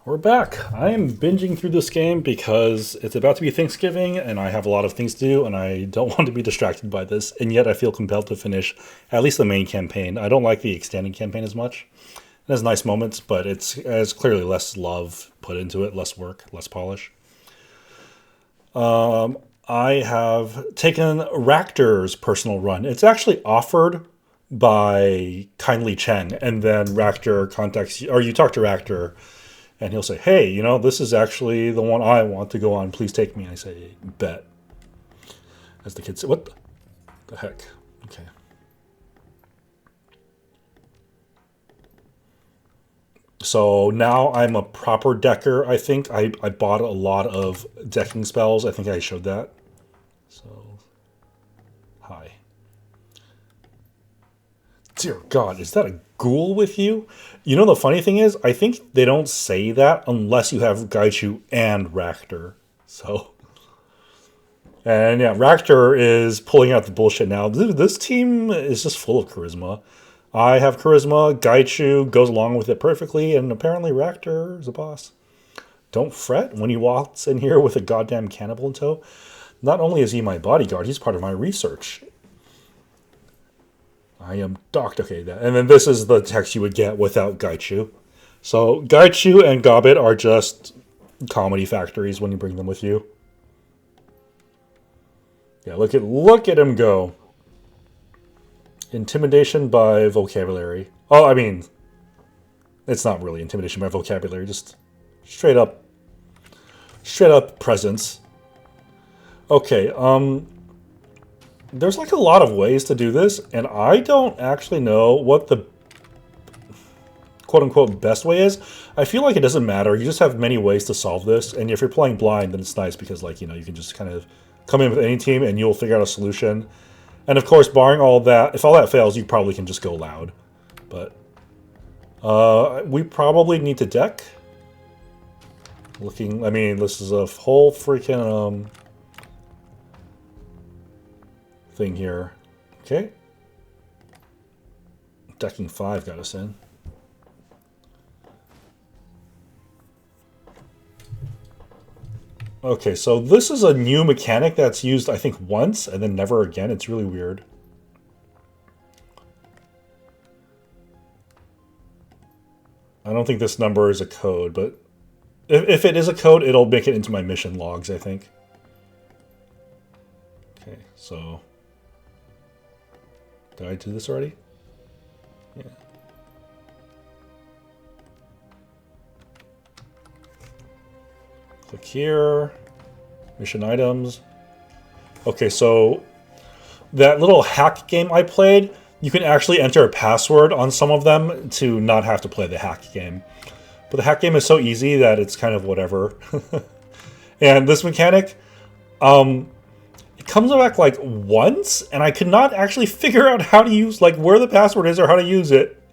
We're back. I am binging through this game because it's about to be Thanksgiving and I have a lot of things to do and I don't want to be distracted by this. And yet I feel compelled to finish at least the main campaign. I don't like the extended campaign as much. It has nice moments, but it has clearly less love put into it, less work, less polish. I have taken Ractor's personal run. It's actually offered by Kindly Cheng, and then Ractor contacts you, or you talk to Ractor and he'll say, "Hey, this is actually the one I want to go on. Please take me." I say, "Bet." As the kids say, "What the heck?" Okay. So now I'm a proper decker, I think. I bought a lot of decking spells. I think I showed that. So, hi. Dear God, is that a ghoul with you? The funny thing is, I think they don't say that unless you have Gaichu and Ractor. So, and yeah, Ractor is pulling out the bullshit now. This team is just full of charisma. I have charisma. Gaichu goes along with it perfectly, and apparently Ractor is a boss. Don't fret when he walks in here with a goddamn cannibal in tow. Not only is he my bodyguard, he's part of my research. I am docked. Okay, and then this is the text you would get without Gaichu. So Gaichu and Gobbet are just comedy factories when you bring them with you. Yeah, look at him go. Intimidation by vocabulary. Oh, I mean, it's not really intimidation by vocabulary, just straight up presence. Okay, there's like a lot of ways to do this, and I don't actually know what the quote-unquote best way is. I feel like it doesn't matter. You just have many ways to solve this, and if you're playing blind, then it's nice because, you can just kind of come in with any team, and you'll figure out a solution. And of course, barring all that, if all that fails, you probably can just go loud. But we probably need to deck. I mean, this is a whole freaking thing here. Okay. Decking 5 got us in. Okay, so this is a new mechanic that's used, I think, once and then never again. It's really weird. I don't think this number is a code, but if it is a code, it'll make it into my mission logs, I think. Okay, so... Did I do this already? Yeah. Click here. Mission items. Okay, so that little hack game I played, you can actually enter a password on some of them to not have to play the hack game. But the hack game is so easy that it's kind of whatever. And this mechanic, it comes back like once, and I could not actually figure out how to use, where the password is or how to use it.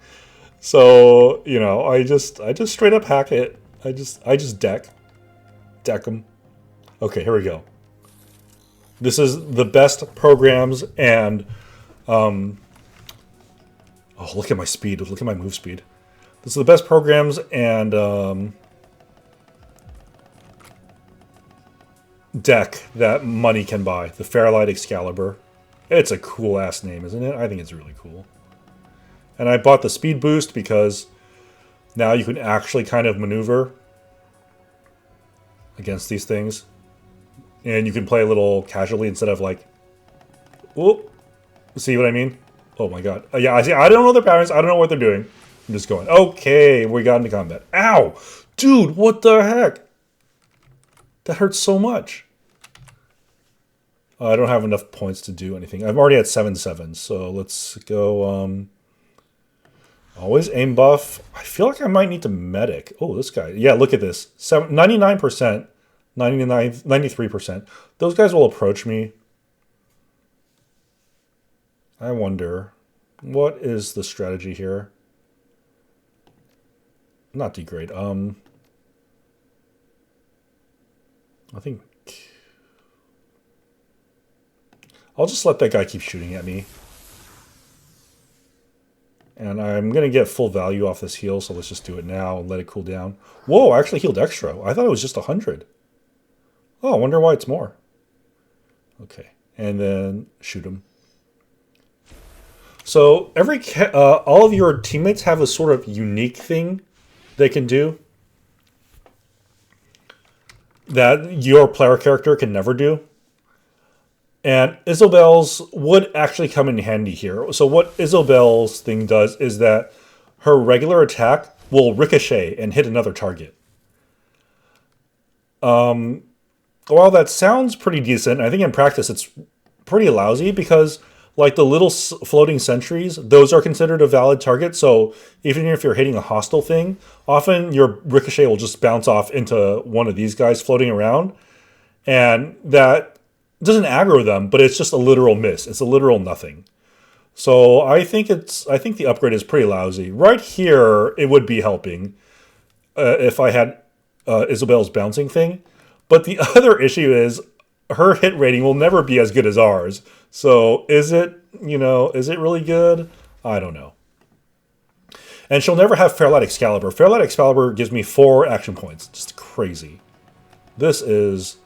So, I just straight up hack it. I just deck them. Okay, here we go. This is the best programs and oh, look at my speed. Look at my move speed. This is the best programs and deck that money can buy. The Fairlight Excalibur. It's a cool ass name, isn't it? I think it's really cool. And I bought the speed boost because now you can actually kind of maneuver against these things. And you can play a little casually instead of whoop. See what I mean? Oh my god. Yeah, I see. I don't know their patterns. I don't know what they're doing. I'm just going, okay, we got into combat. Ow! Dude, what the heck? That hurts so much. I don't have enough points to do anything. I'm already at 7/7, so let's go, always aim buff. I feel like I might need to medic. Oh, this guy. Yeah, look at this. 99%. 93%. Those guys will approach me. I wonder, what is the strategy here? Not degrade. I think I'll just let that guy keep shooting at me. And I'm going to get full value off this heal, so let's just do it now and let it cool down. Whoa, I actually healed extra. I thought it was just 100. Oh, I wonder why it's more. Okay, and then shoot him. So all of your teammates have a sort of unique thing they can do that your player character can never do. And Isobel's would actually come in handy here. So what Isobel's thing does is that her regular attack will ricochet and hit another target. While that sounds pretty decent, I think in practice it's pretty lousy because like the little floating sentries, those are considered a valid target. So even if you're hitting a hostile thing, often your ricochet will just bounce off into one of these guys floating around. And that doesn't aggro them, but it's just a literal miss. It's a literal nothing. So I think the upgrade is pretty lousy. Right here, it would be helping if I had Isabel's bouncing thing. But the other issue is her hit rating will never be as good as ours. So is it really good? I don't know. And she'll never have Fairlight Excalibur. Fairlight Excalibur gives me 4 action points. Just crazy. This is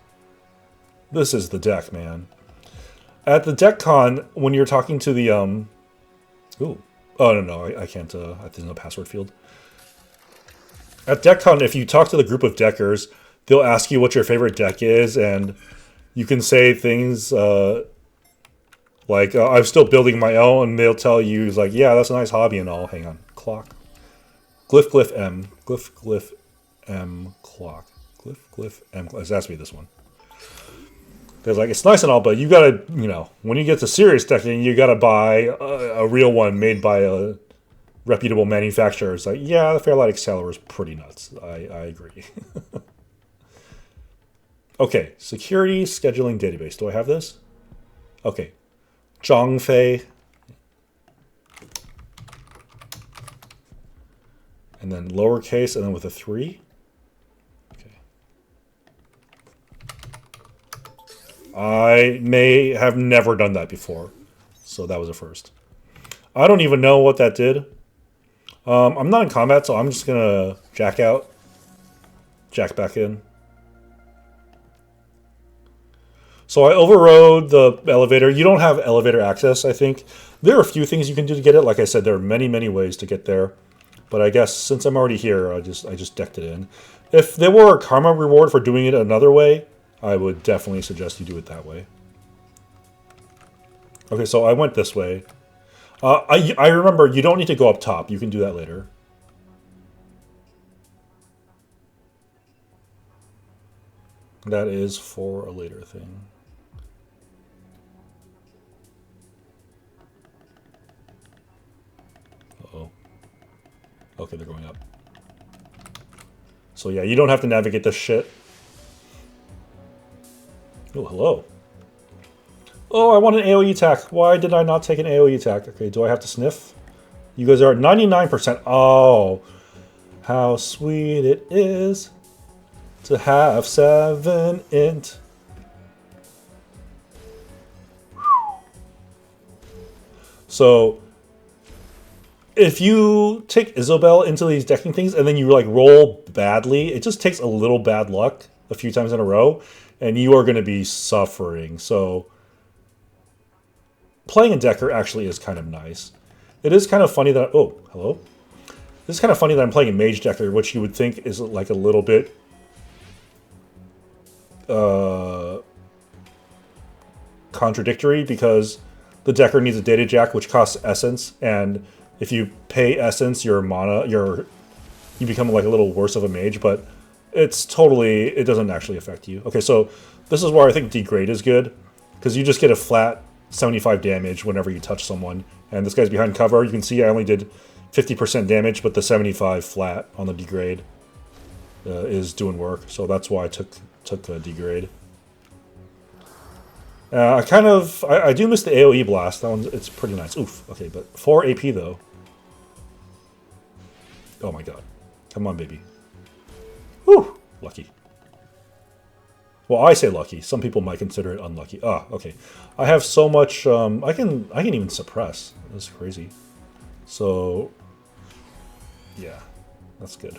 the deck, man. At the deck con, when you're talking to the I can't. There's no password field. At deck con, if you talk to the group of deckers, they'll ask you what your favorite deck is, and you can say things like I'm still building my own. And they'll tell you like, yeah, that's a nice hobby and all. Hang on, clock. Glyph M clock. Glyph M. It has to be this one. Because like it's nice and all, but you gotta, when you get to serious decking, you gotta buy a real one made by a reputable manufacturer. It's like, yeah, the Fairlight Excalibur is pretty nuts. I agree. Okay, security scheduling database. Do I have this? Okay, Zhangfei, and then lowercase, and then with a 3. I may have never done that before, so that was a first. I don't even know what that did. I'm not in combat, so I'm just gonna jack out, jack back in. So I overrode the elevator. You don't have elevator access, I think. There are a few things you can do to get it. Like I said, there are many, many ways to get there. But I guess since I'm already here, I just decked it in. If there were a karma reward for doing it another way, I would definitely suggest you do it that way. Okay, so I went this way. I remember you don't need to go up top. You can do that later. That is for a later thing. Uh-oh. Okay, they're going up. So yeah, you don't have to navigate this shit. Oh, hello. Oh, I want an AoE attack. Why did I not take an AoE attack? Okay, do I have to sniff? You guys are at 99%. Oh, how sweet it is to have 7 int. So, if you take Isobel into these decking things and then you like roll badly, it just takes a little bad luck a few times in a row, and you are going to be suffering. So, playing a decker actually is kind of nice. It is kind of funny that... Oh, hello? This is kind of funny that I'm playing a mage decker, which you would think is like a little bit... contradictory, because the decker needs a data jack, which costs essence, and if you pay essence, your mana, you become like a little worse of a mage, but it doesn't actually affect you. Okay, so this is where I think degrade is good, because you just get a flat 75 damage whenever you touch someone. And this guy's behind cover. You can see I only did 50% damage, but the 75 flat on the degrade is doing work. So that's why I took the degrade. I do miss the AoE blast. That one, it's pretty nice. Oof. Okay, but 4 AP though. Oh my god. Come on, baby. Whew. Lucky. Well, I say lucky. Some people might consider it unlucky. Ah, okay. I have so much. I can even suppress. That's crazy. So, yeah, that's good.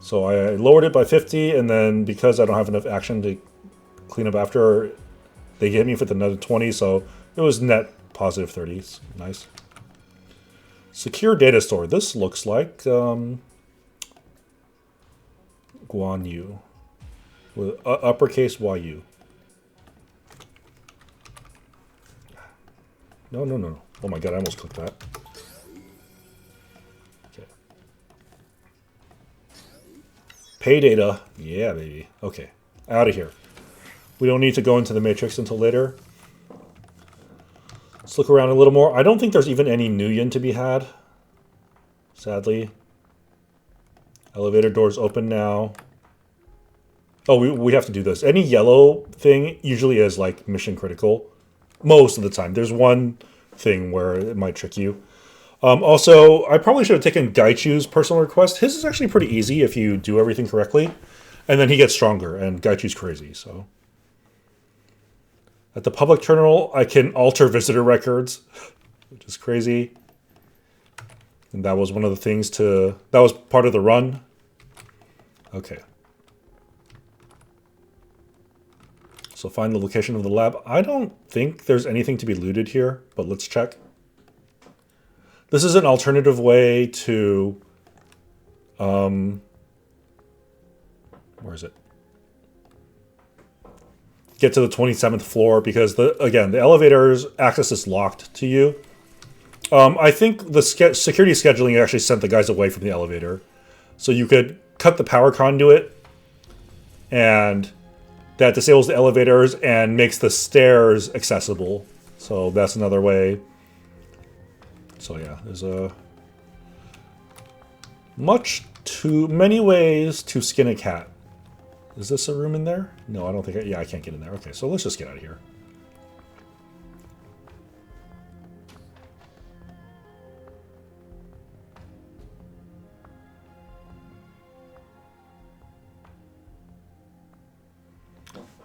So I lowered it by 50, and then because I don't have enough action to clean up after, they hit me with another 20, so it was net positive 30s. Nice. Secure data store. This looks like Guan Yu. With uppercase YU. No, no, no. Oh my god, I almost clicked that. Okay. Pay data. Yeah, baby. Okay. Out of here. We don't need to go into the Matrix until later. Let's look around a little more. I don't think there's even any Nuyen to be had. Sadly. Elevator doors open now. Oh, we have to do this. Any yellow thing usually is like mission critical. Most of the time. There's one thing where it might trick you. Also, I probably should have taken Gaichu's personal request. His is actually pretty easy if you do everything correctly. And then he gets stronger, and Gaichu's crazy, so. At the public terminal, I can alter visitor records, which is crazy. And that was one of the things to... That was part of the run. Okay. So find the location of the lab. I don't think there's anything to be looted here, but let's check. This is an alternative way to... where is it? Get to the 27th floor, because, again, the elevator's access is locked to you. I think the security scheduling actually sent the guys away from the elevator. So you could cut the power conduit, and that disables the elevators and makes the stairs accessible. So that's another way. So yeah, there's many ways to skin a cat. Is this a room in there? No, I don't think... Yeah, I can't get in there. Okay, so let's just get out of here.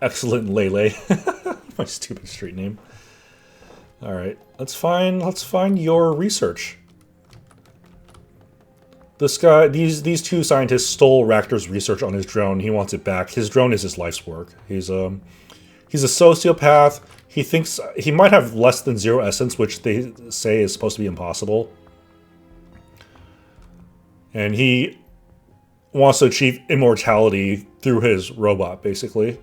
Excellent Lele. My stupid street name. Alright, let's find your research. This guy, these two scientists stole Ractor's research on his drone. He wants it back. His drone is his life's work. He's a sociopath. He thinks he might have less than 0 essence, which they say is supposed to be impossible. And he wants to achieve immortality through his robot, basically.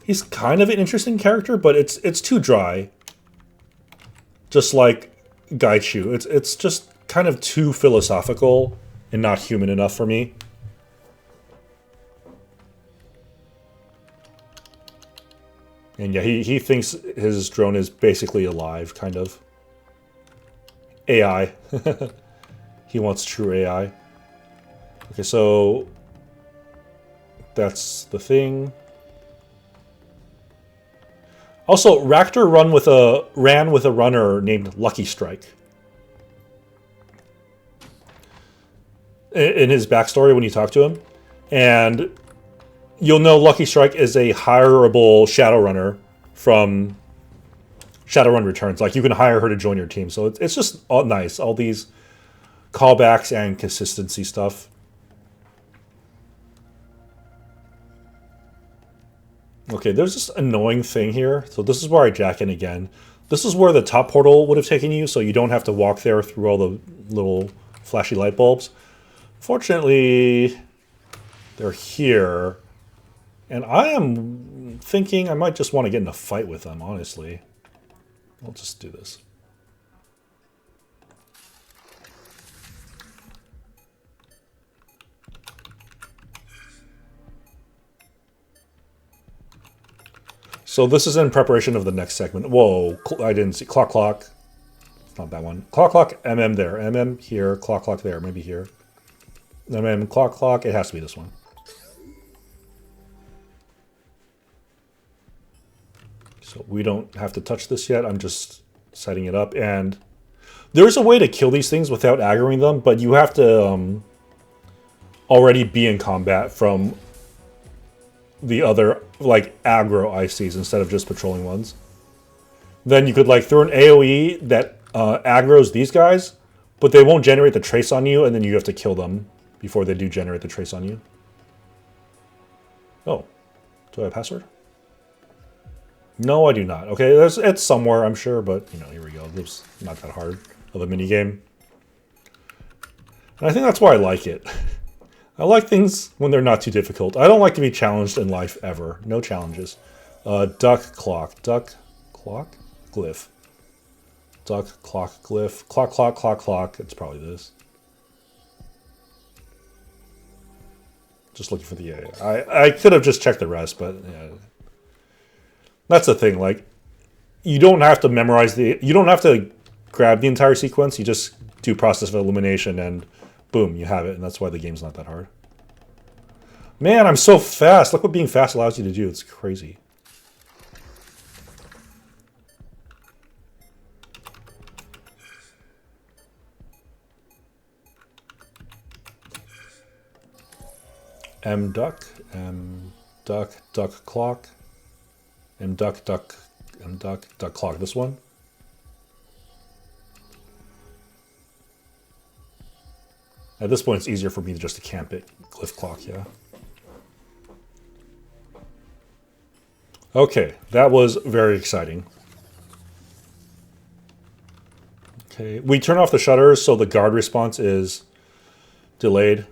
He's kind of an interesting character, but it's too dry. Just like Gaichu. It's just kind of too philosophical and not human enough for me. And yeah, he thinks his drone is basically alive, kind of. AI. He wants true AI. Okay, so that's the thing. Also, Ractor ran with a runner named Lucky Strike. In his backstory when you talk to him. And you'll know Lucky Strike is a hireable Shadowrunner from Shadowrun Returns. Like, you can hire her to join your team. So it's just all nice. All these callbacks and consistency stuff. Okay, there's this annoying thing here. So this is where I jack in again. This is where the top portal would have taken you, so you don't have to walk there through all the little flashy light bulbs. Fortunately, they're here. And I am thinking I might just want to get in a fight with them, honestly. I'll just do this. So this is in preparation of the next segment. Whoa, I didn't see. Clock, clock. It's not that one. Clock, clock, MM there. MM here, clock, clock there. Maybe here. MM, clock, clock. It has to be this one. So we don't have to touch this yet. I'm just setting it up. And there's a way to kill these things without aggroing them, but you have to already be in combat from the other, like, aggro ICs instead of just patrolling ones. Then you could, like, throw an AoE that aggroes these guys, but they won't generate the trace on you, and then you have to kill them before they do generate the trace on you. Oh. Do I have a password? No, I do not. Okay, it's somewhere, I'm sure, but, you know, here we go. It's not that hard of a minigame. And I think that's why I like it. I like things when they're not too difficult. I don't like to be challenged in life, ever. No challenges. Duck, clock. Duck, clock? Glyph. Duck, clock, glyph. Clock, clock, clock, clock. It's probably this. Just looking for the... I could have just checked the rest, but... Yeah. That's the thing, like... You don't have to memorize the... You don't have to grab the entire sequence. You just do process of elimination and... Boom, you have it, and that's why the game's not that hard. Man, I'm so fast. Look what being fast allows you to do. It's crazy. M-duck, M-duck, duck clock, M-duck, duck, M-duck, duck clock. This one? At this point, it's easier for me just to camp it. Glyph clock, yeah. Okay, that was very exciting. Okay, we turn off the shutters so the guard response is delayed.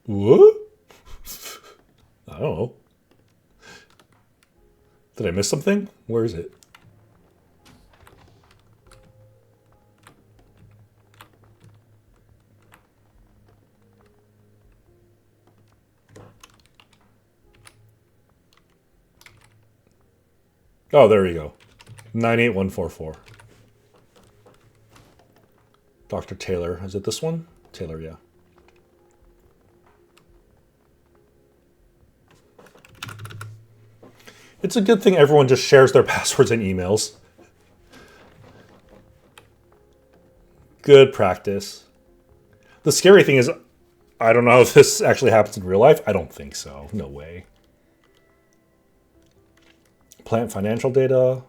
What? I don't know. Did I miss something? Where is it? Oh, there you go. 98144. Dr. Taylor. Is it this one? Taylor, yeah. It's a good thing everyone just shares their passwords and emails. Good practice. The scary thing is, I don't know if this actually happens in real life. I don't think so. No way. Plant financial data.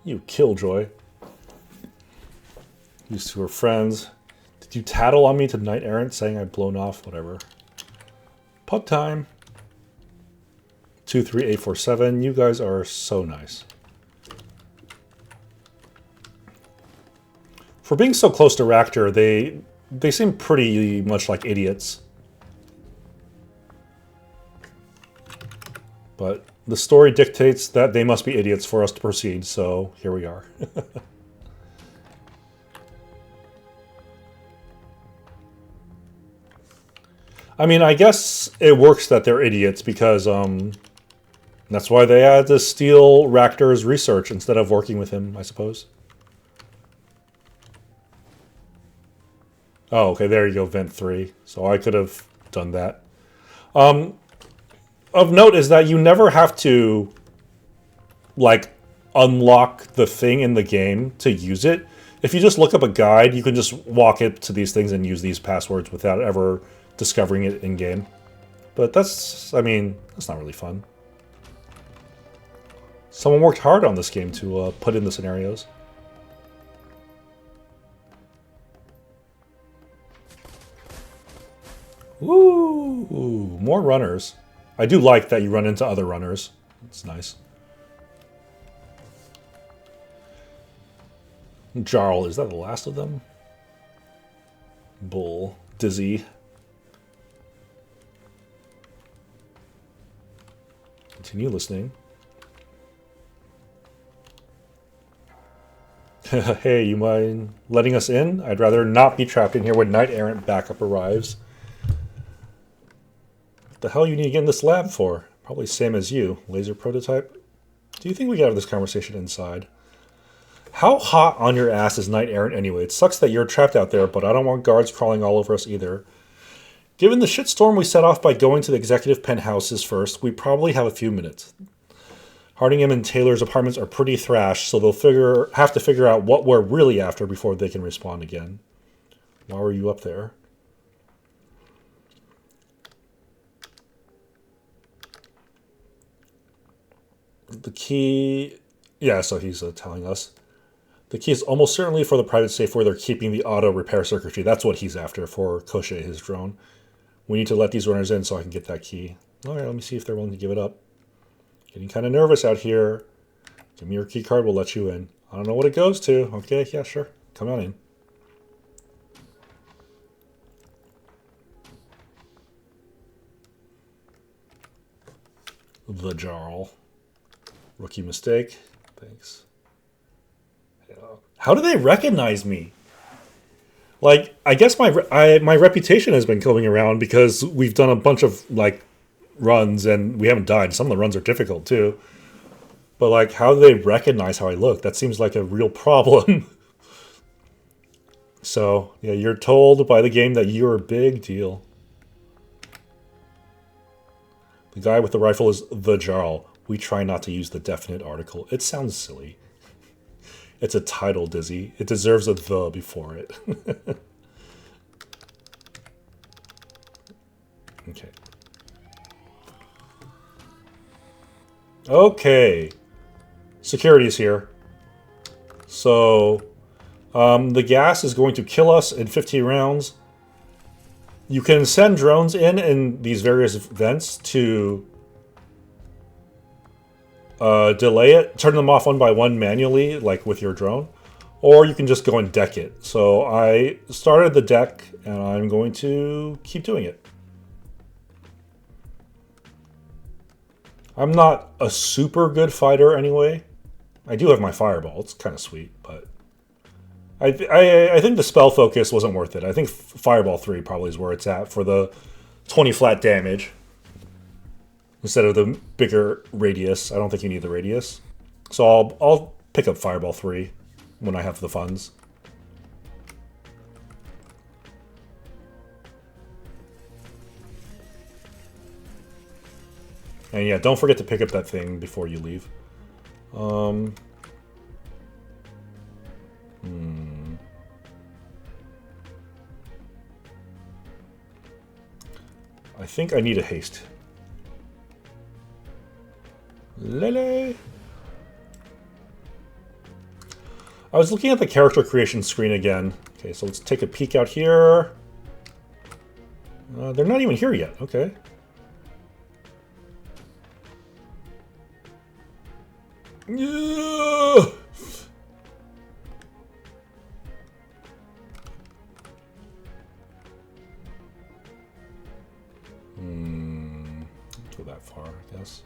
You killjoy. These two are friends. Did you tattle on me to Knight Errant saying I'd blown off? Whatever. Pub time. 23847. You guys are so nice. For being so close to Ractor, they seem pretty much like idiots. But the story dictates that they must be idiots for us to proceed, so here we are. I mean, I guess it works that they're idiots because that's why they had to steal Ractor's research instead of working with him, I suppose. Oh, okay, there you go, Vent 3. So I could have done that. Of note is that you never have to, like, unlock the thing in the game to use it. If you just look up a guide, you can just walk it to these things and use these passwords without ever discovering it in-game. But that's, I mean, that's not really fun. Someone worked hard on this game to put in the scenarios. Ooh, more runners. I do like that you run into other runners. It's nice. Jarl, is that the last of them? Bull. Dizzy. Continue listening. Hey, you mind letting us in? I'd rather not be trapped in here when Knight Errant backup arrives. What the hell you need to get in this lab for? Probably same as you. Laser prototype? Do you think we can have this conversation inside? How hot on your ass is Knight Errant anyway? It sucks that you're trapped out there, but I don't want guards crawling all over us either. Given the shitstorm we set off by going to the executive penthouses first, we probably have a few minutes. Hardingham and Taylor's apartments are pretty thrashed, so they'll have to figure out what we're really after before they can respond again. Why were you up there? The key... Yeah, so he's telling us. The key is almost certainly for the private safe where they're keeping the auto repair circuitry. That's what he's after for Koshe, his drone. We need to let these runners in so I can get that key. Alright, let me see if they're willing to give it up. Getting kind of nervous out here. Give me your key card, we'll let you in. I don't know what it goes to. Okay, yeah, sure. Come on in. The Jarl. Rookie mistake. Thanks. How do they recognize me? Like, I guess my reputation has been coming around because we've done a bunch of, like, runs and we haven't died. Some of the runs are difficult, too. But, like, how do they recognize how I look? That seems like a real problem. So, yeah, you're told by the game that you're a big deal. The guy with the rifle is the Jarl. We try not to use the definite article. It sounds silly. It's a title, Dizzy. It deserves a the before it. Okay. Okay. Security's here. So, the gas is going to kill us in 50 rounds. You can send drones in these various vents to delay it, turn them off one by one manually, like with your drone, or you can just go and deck it. So I started the deck, and I'm going to keep doing it. I'm not a super good fighter anyway. I do have my fireball. It's kind of sweet, but I think the spell focus wasn't worth it. I think Fireball 3 probably is where it's at for the 20 flat damage. Instead of the bigger radius. I don't think you need the radius. So I'll pick up Fireball 3 when I have the funds. And yeah, don't forget to pick up that thing before you leave. I think I need a haste. Lele. I was looking at the character creation screen again. Okay, so let's take a peek out here. They're not even here yet. Okay. Yeah. Go that far, I guess.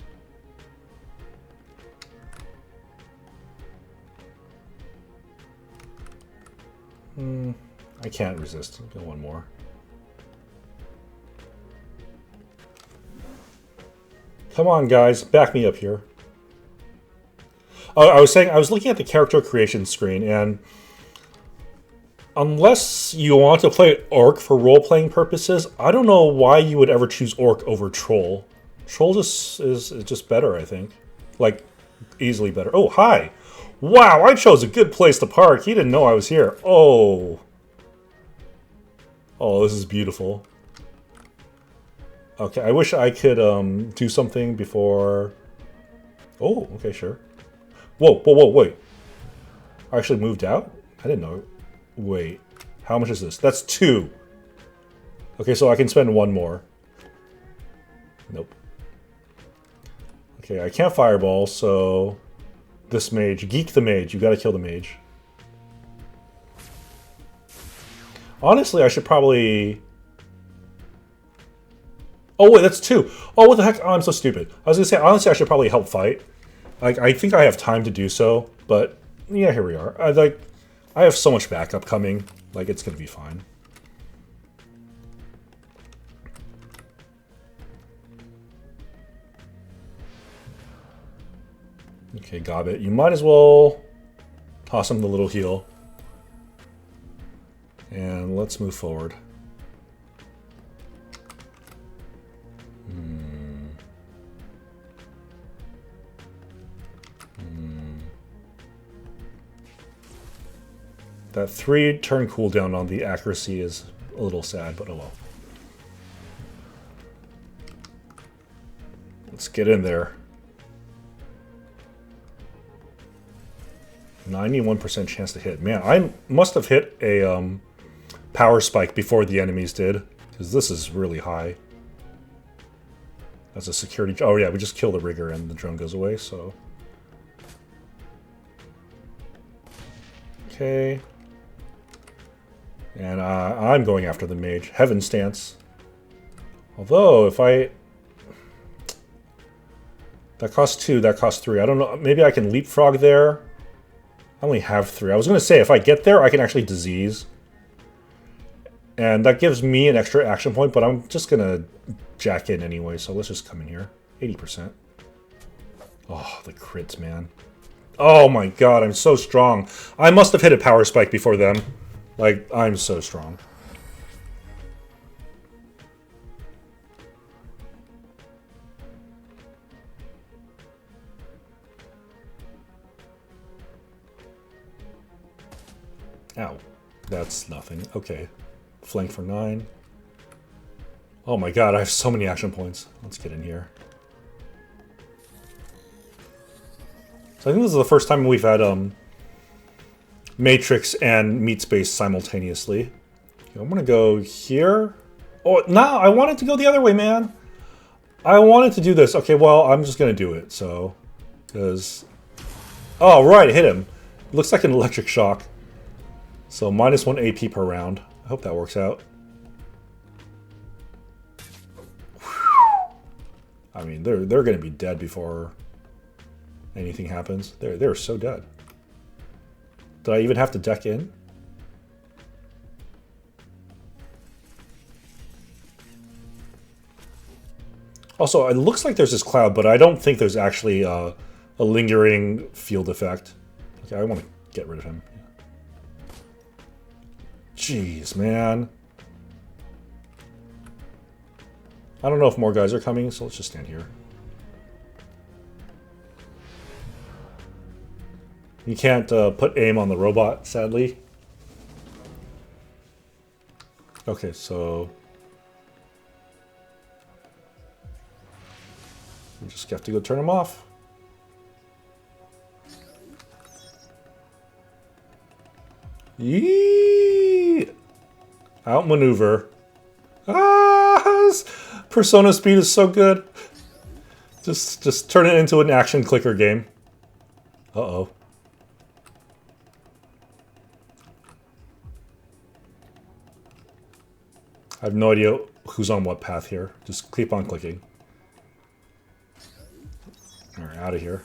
I can't resist. I'll go one more. Come on, guys. Back me up here. Oh, I was looking at the character creation screen, and unless you want to play Orc for role-playing purposes, I don't know why you would ever choose Orc over Troll. Troll is just better, I think. Like, easily better. Oh, hi! Wow, I chose a good place to park. He didn't know I was here. Oh. Oh, this is beautiful. Okay, I wish I could do something before... Oh, okay, sure. Whoa, whoa, whoa, wait. I actually moved out? I didn't know. Wait, how much is this? That's 2. Okay, so I can spend 1 more. Nope. Okay, I can't fireball, so... This mage. Geek the mage. You gotta kill the mage. Honestly, I should probably... Oh, wait, that's 2. Oh, what the heck? Oh, I'm so stupid. I was gonna say, honestly, I should probably help fight. Like, I think I have time to do so, but... Yeah, here we are. I have so much backup coming. Like, it's gonna be fine. Okay, Gobbit, you might as well toss him the little heal. And let's move forward. That 3-turn cooldown on the accuracy is a little sad, but oh well. Let's get in there. 91% chance to hit. Man, I must have hit a power spike before the enemies did, because this is really high. That's a security... Oh yeah, we just kill the rigger and the drone goes away, so... Okay. And I'm going after the mage. Heaven stance. Although, if I... That costs 2, that costs 3. I don't know, maybe I can leapfrog there. I only have 3. I was going to say, if I get there, I can actually disease. And that gives me an extra action point, but I'm just going to jack in anyway, so let's just come in here. 80%. Oh, the crits, man. Oh my god, I'm so strong. I must have hit a power spike before them. Like, I'm so strong. Ow. That's nothing. Okay. Flank for 9. Oh my god, I have so many action points. Let's get in here. So I think this is the first time we've had Matrix and Meat Space simultaneously. I'm gonna go here. Oh, no, I wanted to go the other way, man. I wanted to do this. Okay, well, I'm just gonna do it, so... Because... Oh, right, hit him. Looks like an electric shock. So, -1 AP per round. I hope that works out. Whew. I mean, they're gonna be dead before anything happens. They're so dead. Did I even have to deck in? Also, it looks like there's this cloud, but I don't think there's actually a lingering field effect. Okay, I want to get rid of him. Jeez, man. I don't know if more guys are coming, so let's just stand here. You can't put aim on the robot, sadly. Okay, so... we just have to go turn him off. Yee! Outmaneuver. Ah! Persona speed is so good. Just turn it into an action clicker game. Uh-oh. I have no idea who's on what path here. Just keep on clicking. Alright, out of here.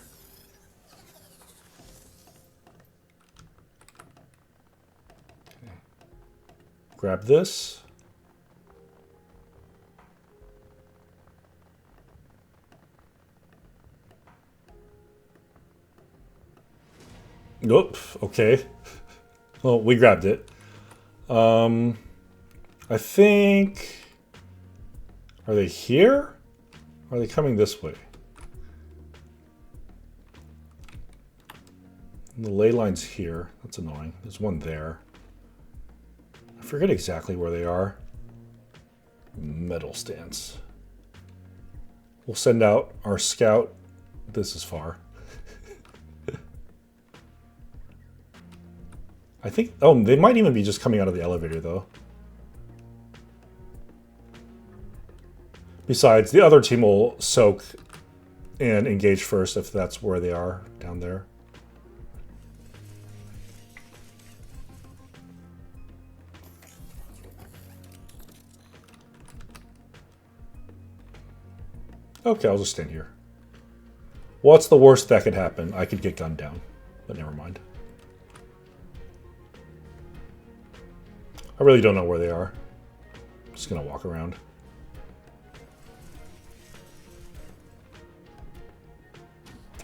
Okay. Grab this. Nope, okay. Well, we grabbed it. I think... Are they here? Or are they coming this way? The ley line's here. That's annoying. There's one there. I forget exactly where they are. Metal stance. We'll send out our scout. This is far. I think... Oh, they might even be just coming out of the elevator, though. Besides, the other team will soak and engage first if that's where they are, down there. Okay, I'll just stand here. What's the worst that could happen? I could get gunned down, but never mind. I really don't know where they are. I'm just gonna walk around.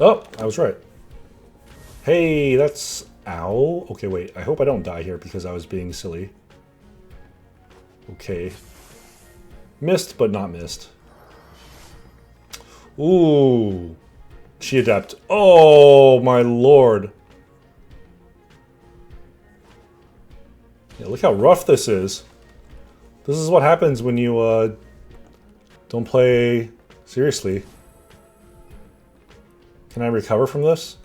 Oh, I was right. Hey, that's... Ow. Okay, wait. I hope I don't die here because I was being silly. Okay. Missed, but not missed. Ooh. Chi adept. Oh, my lord. Yeah, look how rough this is. This is what happens when you don't play seriously. Can I recover from this?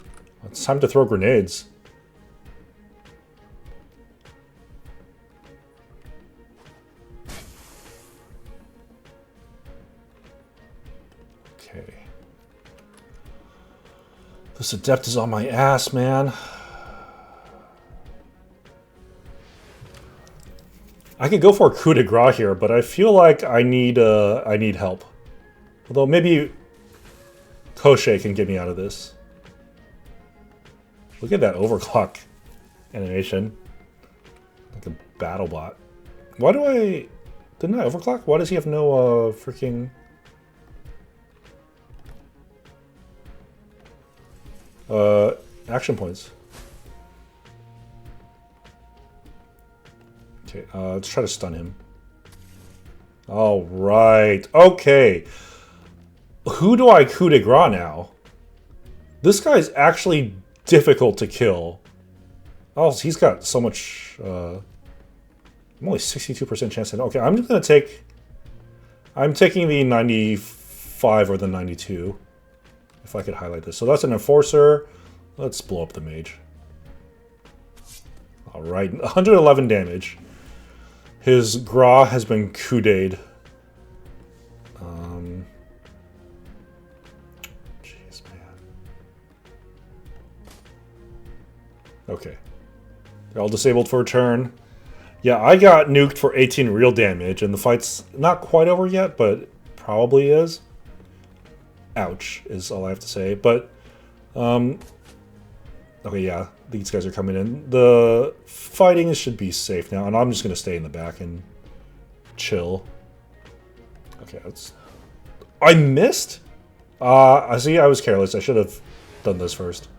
It's time to throw grenades. Okay. This adept is on my ass, man. I could go for a coup de grace here, but I feel like I need help. Although maybe Koshe can get me out of this. Look at that overclock animation. Like a battle bot. Why do I... Didn't I overclock? Why does he have no freaking... action points? Okay, let's try to stun him. All right. Okay. Who do I coup de grace now? This guy's actually difficult to kill. Oh, he's got so much... I'm only 62% chance to... Okay, I'm just going to take... I'm taking the 95 or the 92. If I could highlight this. So that's an Enforcer. Let's blow up the mage. All right, 111 damage. His Gra has been coup-d'd. Jeez, man. Okay. They're all disabled for a turn. Yeah, I got nuked for 18 real damage, and the fight's not quite over yet, but probably is. Ouch, is all I have to say. But, okay, yeah, these guys are coming in. The fighting should be safe now, and I'm just going to stay in the back and chill. Okay, that's... I missed? I see, I was careless. I should have done this first.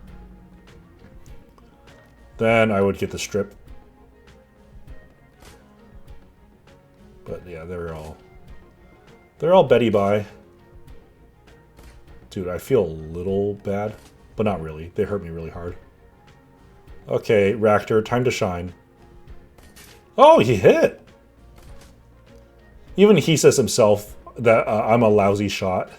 Then I would get the strip. But yeah, they're all Betty by. Dude, I feel a little bad, but not really. They hurt me really hard. Okay, Ractor, time to shine. Oh, he hit! Even he says himself that I'm a lousy shot.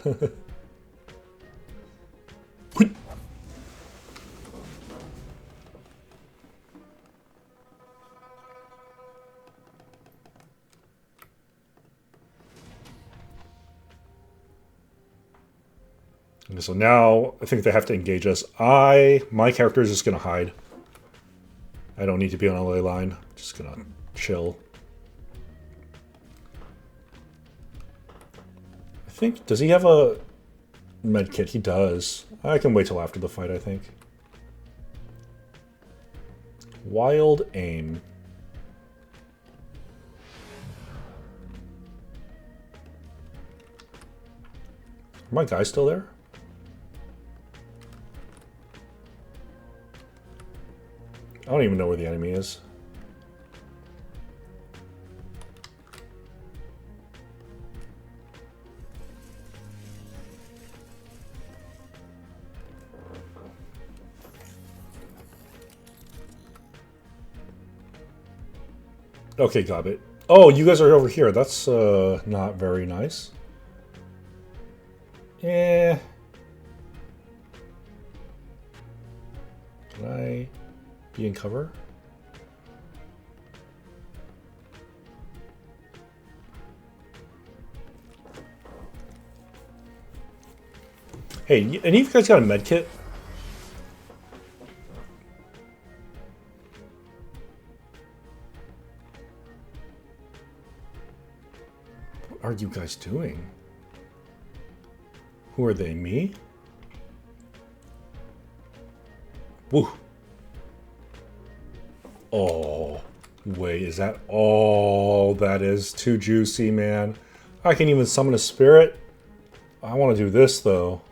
Okay, so now I think they have to engage us. My character is just going to hide. I don't need to be on a ley line. Just going to chill. I think, does he have a med kit? He does. I can wait till after the fight, I think. Wild aim. Are my guys still there? I don't even know where the enemy is. Okay, got it. Oh, you guys are over here. That's not very nice. Yeah. Can I be in cover? Hey, any of you guys got a med kit? What are you guys doing? Who are they? Me? Woo. Oh, wait, is that all that is? Too juicy, man. I can even summon a spirit. I want to do this, though.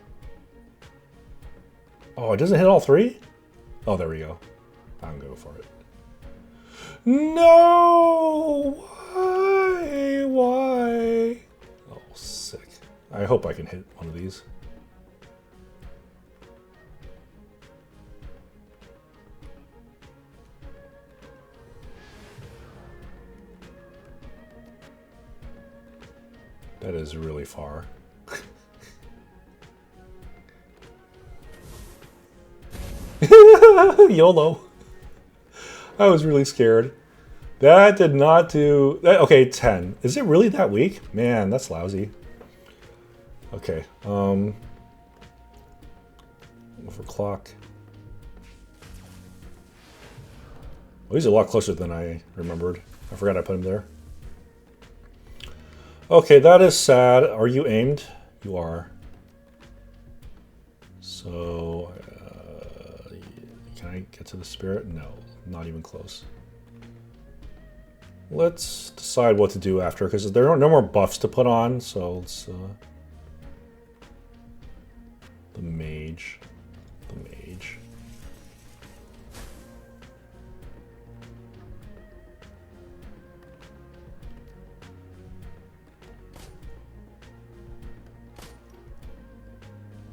Oh, it doesn't hit all three? Oh, there we go. I'm going to go for it. No! Why? Why? Oh, sick. I hope I can hit one of these. That is really far. YOLO. I was really scared. That did not do... Okay, 10. Is it really that weak? Man, that's lousy. Okay. Overclock. Well, he's a lot closer than I remembered. I forgot I put him there. Okay, that is sad. Are you aimed? You are. So... can I get to the spirit? No, not even close. Let's decide what to do after, because there are no more buffs to put on, so let's... the mage. The mage.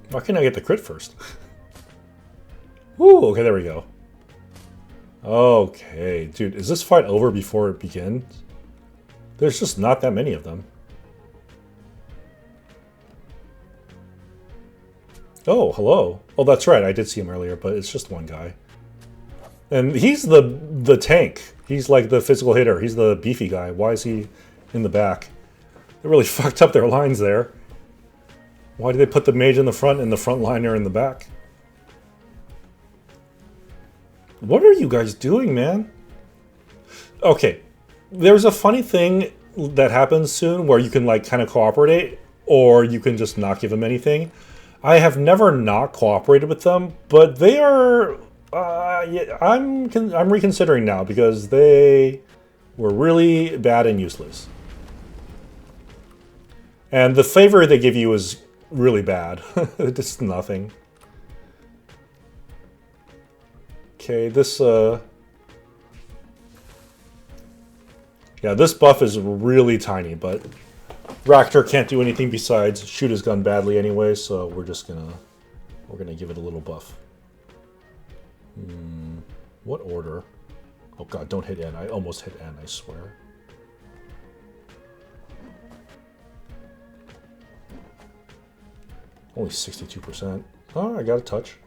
Why can't I get the crit first? Woo, okay, there we go. Okay, dude, is this fight over before it begins? There's just not that many of them. Oh, hello. Oh, that's right, I did see him earlier, but it's just one guy. And he's the tank. He's like the physical hitter. He's the beefy guy. Why is he in the back? They really fucked up their lines there. Why did they put the mage in the front and the front liner in the back? What are you guys doing, man? Okay, there's a funny thing that happens soon where you can like kind of cooperate, or you can just not give them anything. I have never not cooperated with them, but they are... yeah, I'm reconsidering now because they were really bad and useless. And the favor they give you is really bad. It's nothing. Okay, this, yeah, this buff is really tiny, but Raktor can't do anything besides shoot his gun badly anyway, so we're gonna give it a little buff. What order? Oh god, don't hit N. I almost hit N, I swear. Only 62%. Oh, I got a touch.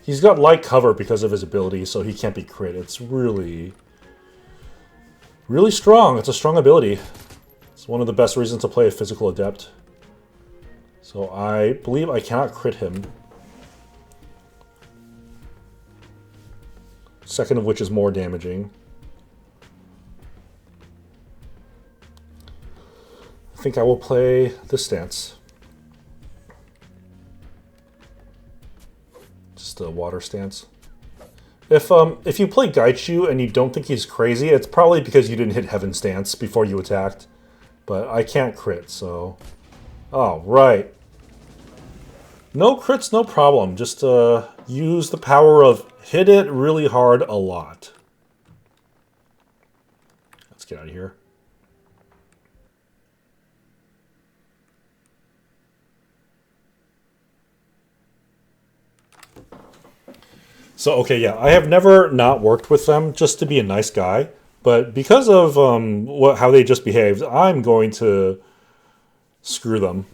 He's got light cover because of his ability, so he can't be crit. It's really, really strong. It's a strong ability. It's one of the best reasons to play a physical adept. So I believe I cannot crit him. Second of which is more damaging. I think I will play this stance. Just a water stance. If you play Gaichu and you don't think he's crazy, it's probably because you didn't hit Heaven Stance before you attacked. But I can't crit, so... Oh, right. No crits, no problem. Just use the power of hit it really hard a lot. Let's get out of here. So, okay, yeah, I have never not worked with them just to be a nice guy. But because of how they just behaved, I'm going to screw them.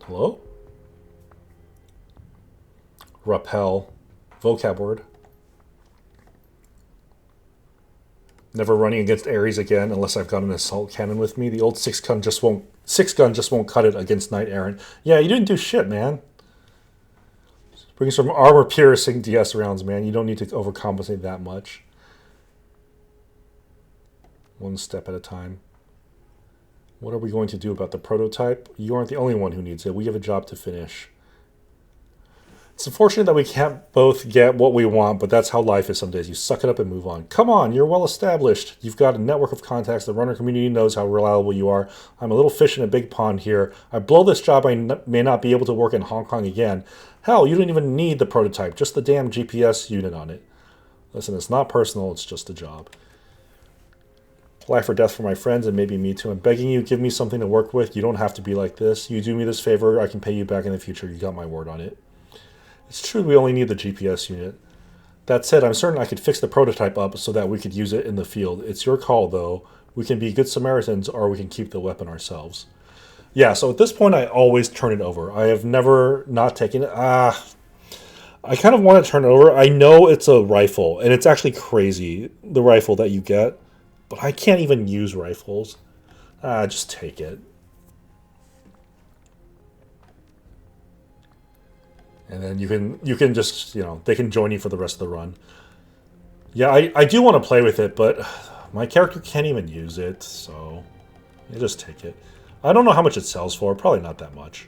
Hello? Rappel. Vocab word. Never running against Ares again unless I've got an assault cannon with me. The old six gun just won't cut it against Knight Errant. Yeah, you didn't do shit, man. Just bring some armor piercing DS rounds, man. You don't need to overcompensate that much. One step at a time. What are we going to do about the prototype? You aren't the only one who needs it. We have a job to finish. It's unfortunate that we can't both get what we want, but that's how life is some days. You suck it up and move on. Come on, you're well established. You've got a network of contacts. The runner community knows how reliable you are. I'm a little fish in a big pond here. I blow this job, I may not be able to work in Hong Kong again. Hell, you don't even need the prototype, just the damn GPS unit on it. Listen, it's not personal, it's just a job. Life or death for my friends and maybe me too. I'm begging you, give me something to work with. You don't have to be like this. You do me this favor, I can pay you back in the future. You got my word on it. It's true we only need the GPS unit. That said, I'm certain I could fix the prototype up so that we could use it in the field. It's your call, though. We can be good Samaritans, or we can keep the weapon ourselves. Yeah, so at this point, I always turn it over. I have never not taken it. I kind of want to turn it over. I know it's a rifle, and it's actually crazy, the rifle that you get. But I can't even use rifles. Just take it. And then you can just, they can join you for the rest of the run. Yeah, I do want to play with it, but my character can't even use it, so you just take it. I don't know how much it sells for, probably not that much.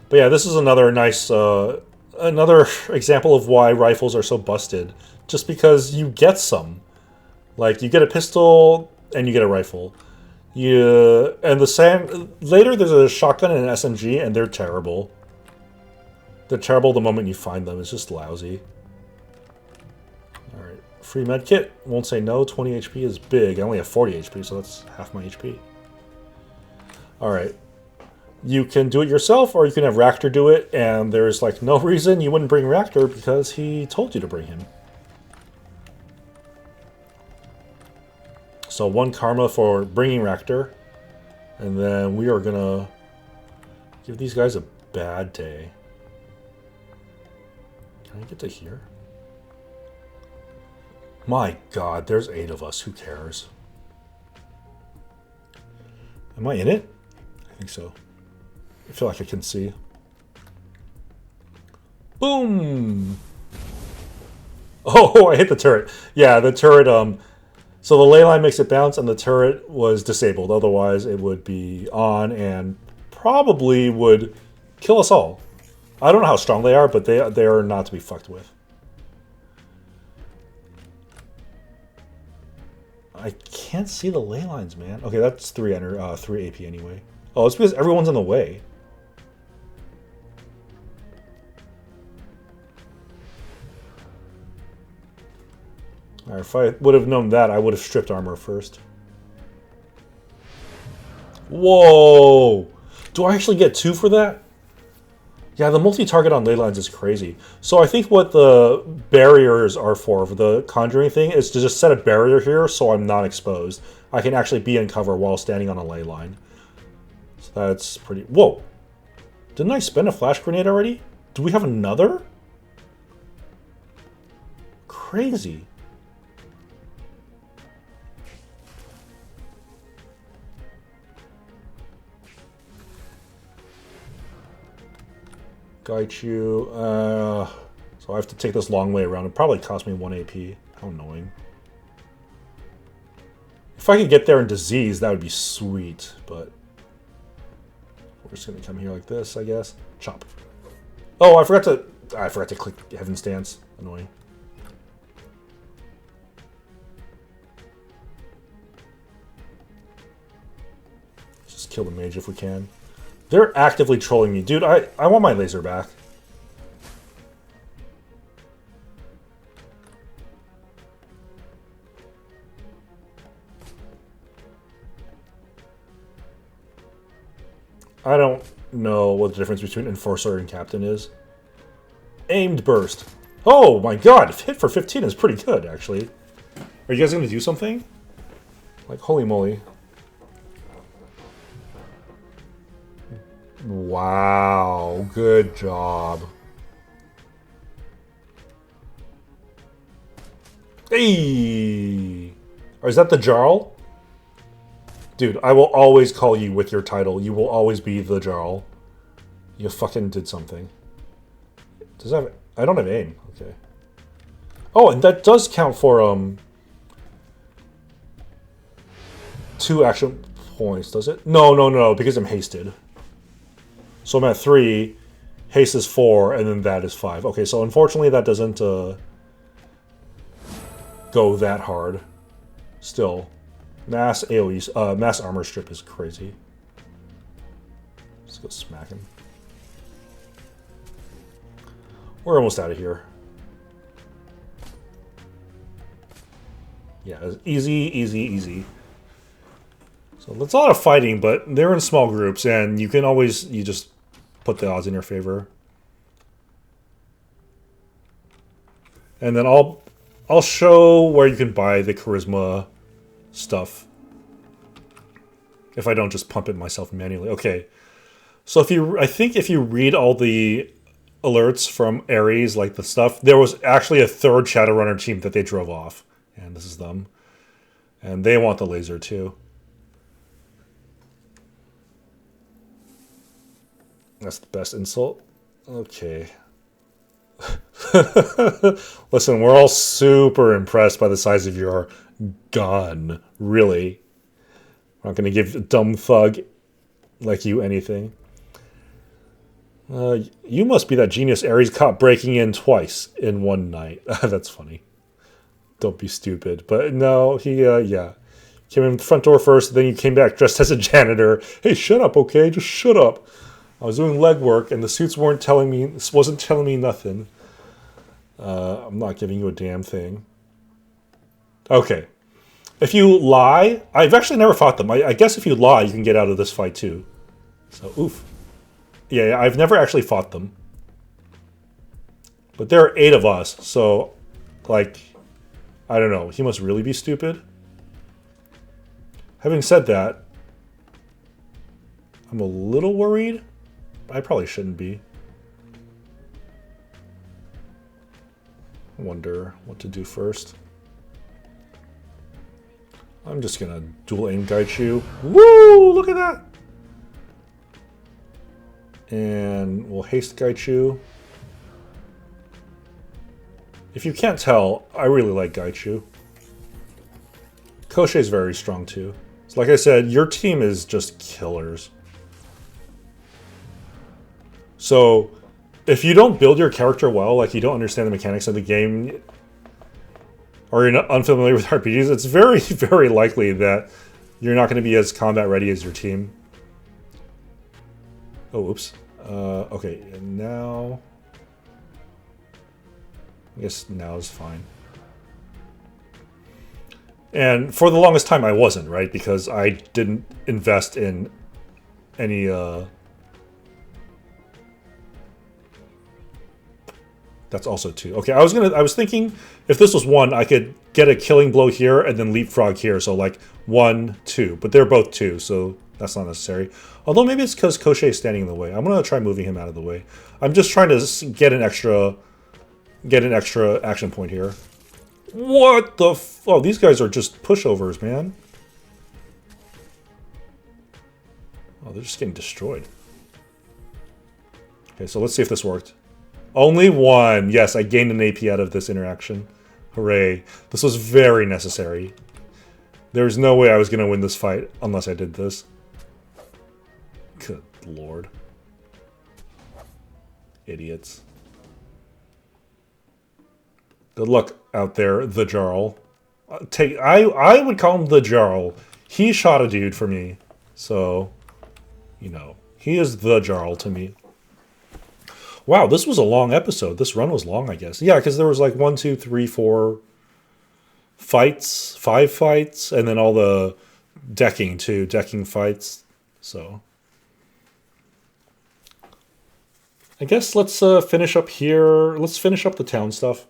But yeah, this is another nice, another example of why rifles are so busted. Just because you get some. Like, you get a pistol, and you get a rifle. And the same later there's a shotgun and an SMG, and they're terrible. They're terrible the moment you find them. It's just lousy. Alright. Free med kit. Won't say no. 20 HP is big. I only have 40 HP, so that's half my HP. Alright. You can do it yourself, or you can have Ractor do it, and there's like no reason you wouldn't bring Ractor because he told you to bring him. So 1 karma for bringing Ractor. And then we are gonna give these guys a bad day. Can I get to here? My god, there's 8 of us. Who cares? Am I in it? I think so. I feel like I can see. Boom! Oh, I hit the turret. Yeah, the turret, so the ley line makes it bounce, and the turret was disabled. Otherwise, it would be on and probably would kill us all. I don't know how strong they are, but they are not to be fucked with. I can't see the ley lines, man. Okay, that's 3 AP anyway. Oh, it's because everyone's in the way. Alright, if I would have known that, I would have stripped armor first. Whoa! Do I actually get 2 for that? Yeah, the multi-target on ley lines is crazy. So I think what the barriers are for the conjuring thing is to just set a barrier here so I'm not exposed. I can actually be in cover while standing on a ley line. So that's pretty... Whoa! Didn't I spend a flash grenade already? Do we have another? Crazy. Gaichu, so I have to take this long way around. It probably cost me 1 AP. How annoying. If I could get there in disease, that would be sweet, but we're just gonna come here like this, I guess. Chop. Oh, I forgot to click Heaven's Dance. Annoying. Just kill the mage if we can. They're actively trolling me. Dude, I want my laser back. I don't know what the difference between Enforcer and Captain is. Aimed burst. Oh my god, hit for 15 is pretty good, actually. Are you guys going to do something? Like, holy moly. Wow, good job. Hey! Or is that the Jarl? Dude, I will always call you with your title. You will always be the Jarl. You fucking did something. Does that have... I don't have aim. Okay. Oh, and that does count for, 2 action points, does it? No, because I'm hasted. So I'm at 3, haste is 4, and then that is 5. Okay, so unfortunately that doesn't go that hard. Still, mass AoE, mass armor strip is crazy. Let's go smack him. We're almost out of here. Yeah, it's easy, easy, easy. So it's a lot of fighting, but they're in small groups, and you can always, you just put the odds in your favor. And then I'll show where you can buy the charisma stuff. If I don't just pump it myself manually. Okay. So I think if you read all the alerts from Ares, like the stuff, there was actually a third Shadowrunner team that they drove off. And this is them. And they want the laser too. That's the best insult. Okay. Listen, we're all super impressed by the size of your gun. Really. We're not going to give a dumb thug like you anything. You must be that genius Ares caught breaking in twice in one night. That's funny. Don't be stupid. But no, he, yeah. Came in the front door first, then you came back dressed as a janitor. Hey, shut up, okay? Just shut up. I was doing legwork, and the suits wasn't telling me nothing. I'm not giving you a damn thing. Okay. If you lie, I've actually never fought them. I guess if you lie, you can get out of this fight too. So, oof. Yeah, I've never actually fought them. But there are 8 of us, so, like, I don't know. He must really be stupid. Having said that, I'm a little worried. I probably shouldn't be. I wonder what to do first. I'm just gonna dual aim Gaichu. Woo! Look at that! And we'll haste Gaichu. If you can't tell, I really like Gaichu. Koshei's very strong too. So like I said, your team is just killers. So, if you don't build your character well, like you don't understand the mechanics of the game, or you're not unfamiliar with RPGs, it's very, very likely that you're not going to be as combat ready as your team. Oh, oops. Okay, and now... I guess now is fine. And for the longest time I wasn't, right? Because I didn't invest in any, That's also 2. Okay, I was thinking if this was 1, I could get a killing blow here and then leapfrog here. So like 1, 2. But they're both 2, so that's not necessary. Although maybe it's because Koshei is standing in the way. I'm gonna try moving him out of the way. I'm just trying to get an extra action point here. What the oh, these guys are just pushovers, man. Oh, they're just getting destroyed. Okay, so let's see if this worked. Only 1. Yes, I gained an AP out of this interaction. Hooray. This was very necessary. There's no way I was going to win this fight unless I did this. Good lord. Idiots. Good luck out there, the Jarl. I would call him the Jarl. He shot a dude for me. So, you know, he is the Jarl to me. Wow, this was a long episode. This run was long, I guess. Yeah, because there was like 1, 2, 3, 4 fights, 5 fights, and then all the decking too, decking fights. So I guess let's finish up here. Let's finish up the town stuff.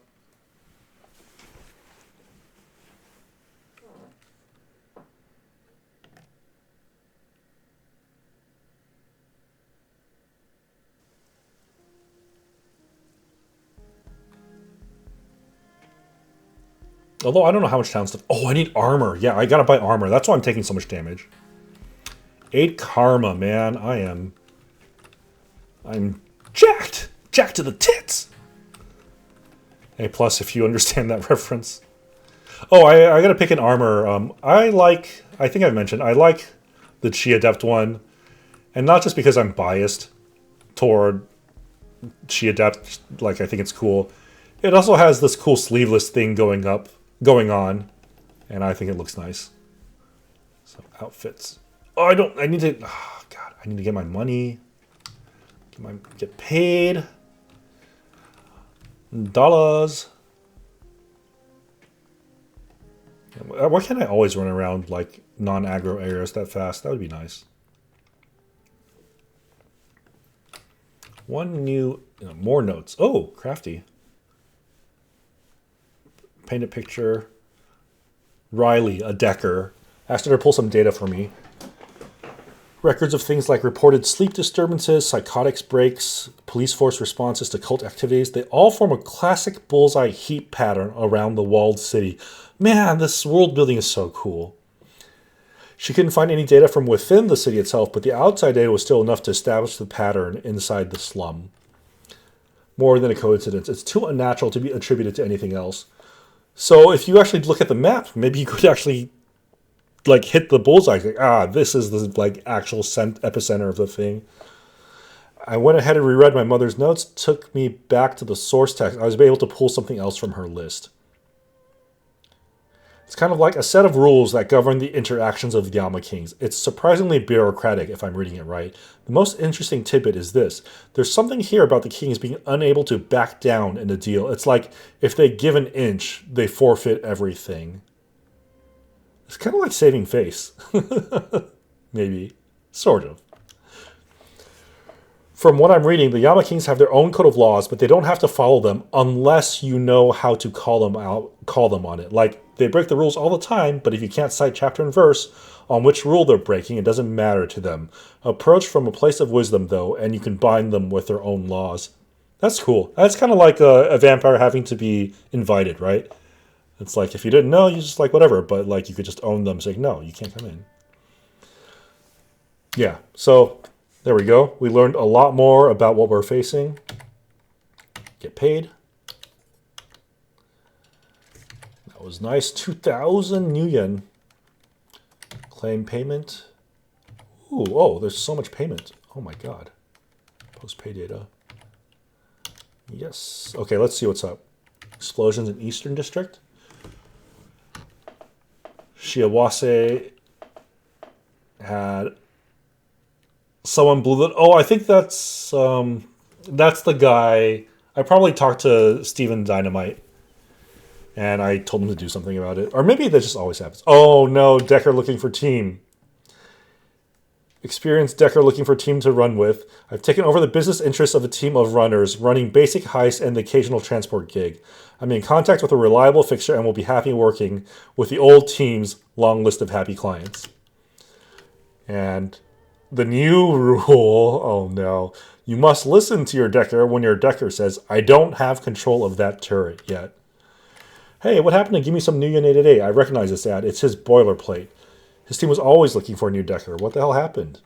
Although I don't know how much town stuff. Oh, I need armor. Yeah, I gotta buy armor. That's why I'm taking so much damage. 8 karma, man. I'm jacked. Jacked to the tits. A plus if you understand that reference. Oh, I gotta pick an armor. I think I've mentioned, I like the Chi Adept one. And not just because I'm biased toward Chi Adept, like I think it's cool. It also has this cool sleeveless thing going on, and I think it looks nice. So outfits. Oh, I need to. Oh God, I need to get my money. Get paid. Dollars. Why can't I always run around like non-aggro areas that fast? That would be nice. One new, more notes. Oh, crafty. Paint a picture. Riley, a decker, asked her to pull some data for me. Records of things like reported sleep disturbances, psychotics breaks, police force responses to cult activities. They all form a classic bullseye heat pattern around the walled city. Man, this world building is so cool. She couldn't find any data from within the city itself, but the outside data was still enough to establish the pattern inside the slum. More than a coincidence. It's too unnatural to be attributed to anything else. So if you actually look at the map, maybe you could actually like hit the bullseye. Like, this is the like actual epicenter of the thing. I went ahead and reread my mother's notes, took me back to the source text. I was able to pull something else from her list. It's kind of like a set of rules that govern the interactions of the Yama Kings. It's surprisingly bureaucratic, if I'm reading it right. The most interesting tidbit is this. There's something here about the Kings being unable to back down in a deal. It's like if they give an inch, they forfeit everything. It's kind of like saving face. Maybe. Sort of. From what I'm reading, the Yama Kings have their own code of laws, but they don't have to follow them unless you know how to call them on it. Like, they break the rules all the time, but if you can't cite chapter and verse on which rule they're breaking, it doesn't matter to them. Approach from a place of wisdom, though, and you can bind them with their own laws. That's cool. That's kind of like a vampire having to be invited, right? It's like, if you didn't know, you just like, whatever. But, like, you could just own them, saying, no, you can't come in. Yeah, so there we go. We learned a lot more about what we're facing. Get paid. That was nice. 2,000 new yen. Claim payment. Ooh, oh, there's so much payment. Oh my god. Post pay data. Yes. Okay, let's see what's up. Explosions in Eastern District. Shiawase had someone blew it. Oh, I think that's the guy. I probably talked to Steven Dynamite, and I told him to do something about it. Or maybe that just always happens. Oh no, Decker looking for team. Experienced Decker looking for team to run with. I've taken over the business interests of a team of runners, running basic heists and the occasional transport gig. I'm in contact with a reliable fixture and will be happy working with the old team's long list of happy clients. And the new rule, oh no, you must listen to your Decker when your Decker says, I don't have control of that turret yet. Hey, what happened to Give Me Some New Unit today? I recognize this ad. It's his boilerplate. His team was always looking for a new Decker. What the hell happened?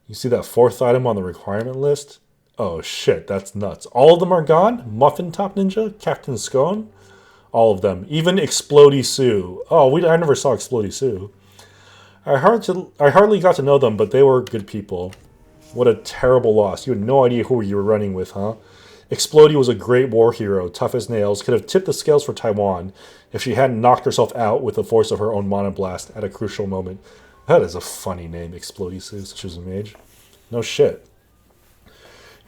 You see that fourth item on the requirement list? Oh shit, that's nuts. All of them are gone? Muffin Top Ninja? Captain Scone? All of them. Even Explodey Sue. Oh, I never saw Explodey Sue. I hardly got to know them, but they were good people. What a terrible loss. You had no idea who you were running with, huh? Explodey was a great war hero, tough as nails, could have tipped the scales for Taiwan if she hadn't knocked herself out with the force of her own monoblast at a crucial moment. That is a funny name, Explodey Sue, she was a mage. No shit.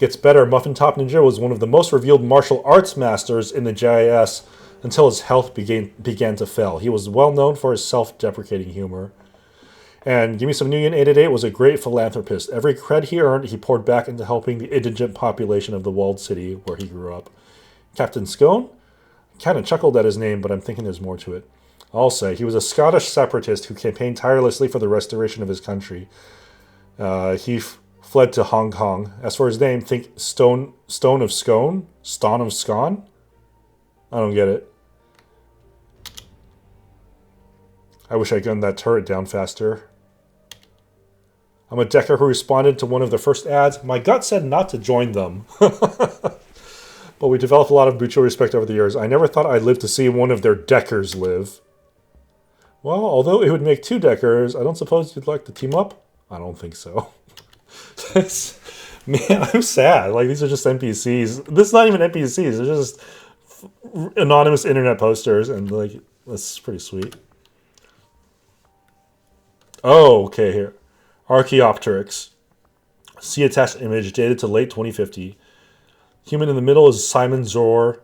Gets better, Muffin Top Ninja was one of the most revealed martial arts masters in the JIS until his health began to fail. He was well known for his self-deprecating humor. And Give Me Some New Yen 888 was a great philanthropist. Every cred he earned, he poured back into helping the indigent population of the walled city where he grew up. Captain Scone? Kind of chuckled at his name, but I'm thinking there's more to it. I'll say, he was a Scottish separatist who campaigned tirelessly for the restoration of his country. He fled to Hong Kong. As for his name, think Stone of Scone? Ston of Scone? I don't get it. I wish I'd gunned that turret down faster. I'm a Decker who responded to one of the first ads. My gut said not to join them. But we developed a lot of mutual respect over the years. I never thought I'd live to see one of their Deckers live. Well, although it would make two Deckers, I don't suppose you'd like to team up? I don't think so. Man, I'm sad. Like, these are just NPCs. This is not even NPCs. They're just anonymous internet posters. And, like, that's pretty sweet. Oh, okay, here. Archaeopteryx. See attached image, dated to late 2050. Human in the middle is Simon Zor,